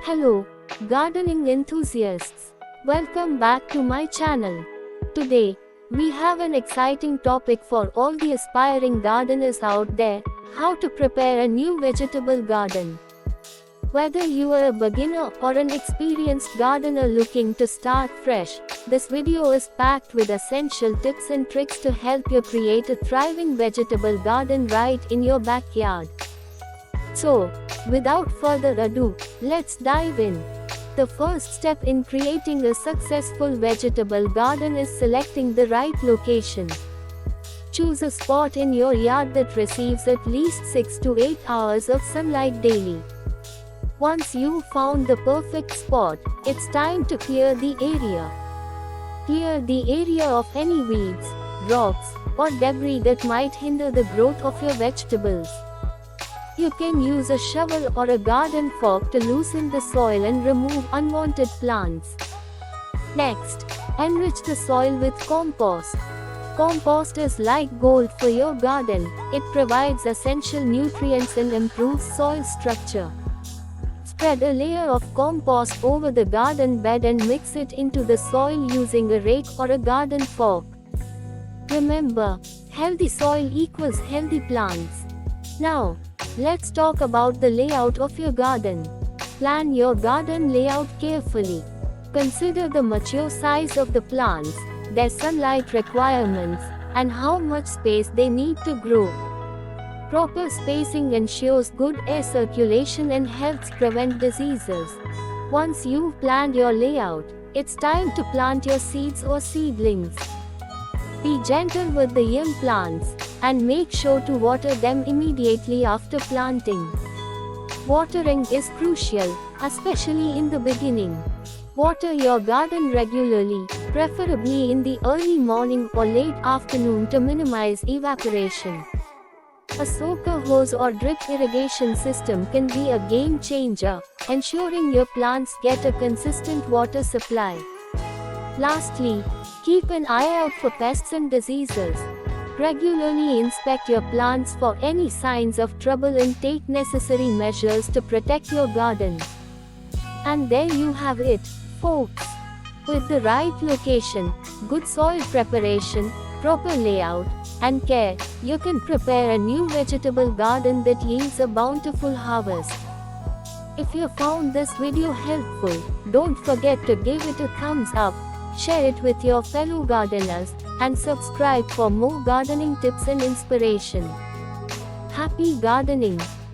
Hello, gardening enthusiasts. Welcome back to my channel. Today, we have an exciting topic for all the aspiring gardeners out there: how to prepare a new vegetable garden. Whether you are a beginner or an experienced gardener looking to start fresh, this video is packed with essential tips and tricks to help you create a thriving vegetable garden right in your backyard. So, without further ado, let's dive in. The first step in creating a successful vegetable garden is selecting the right location. Choose a spot in your yard that receives at least 6 to 8 hours of sunlight daily. Once you've found the perfect spot, it's time to clear the area. Clear the area of any weeds, rocks, or debris that might hinder the growth of your vegetables. You can use a shovel or a garden fork to loosen the soil and remove unwanted plants. Next, enrich the soil with compost. Compost is like gold for your garden. It provides essential nutrients and improves soil structure. Spread a layer of compost over the garden bed and mix it into the soil using a rake or a garden fork. Remember, healthy soil equals healthy plants. Now, let's talk about the layout of your garden. Plan your garden layout carefully. Consider the mature size of the plants, their sunlight requirements, and how much space they need to grow. Proper spacing ensures good air circulation and helps prevent diseases. Once you've planned your layout, it's time to plant your seeds or seedlings. Be gentle with the young plants, and make sure to water them immediately after planting. Watering is crucial, especially in the beginning. Water your garden regularly, preferably in the early morning or late afternoon to minimize evaporation. A soaker hose or drip irrigation system can be a game changer, ensuring your plants get a consistent water supply. Lastly, keep an eye out for pests and diseases. Regularly inspect your plants for any signs of trouble and take necessary measures to protect your garden. And there you have it, folks. With the right location, good soil preparation, proper layout, and care, you can prepare a new vegetable garden that yields a bountiful harvest. If you found this video helpful, don't forget to give it a thumbs up, share it with your fellow gardeners, and subscribe for more gardening tips and inspiration. Happy gardening!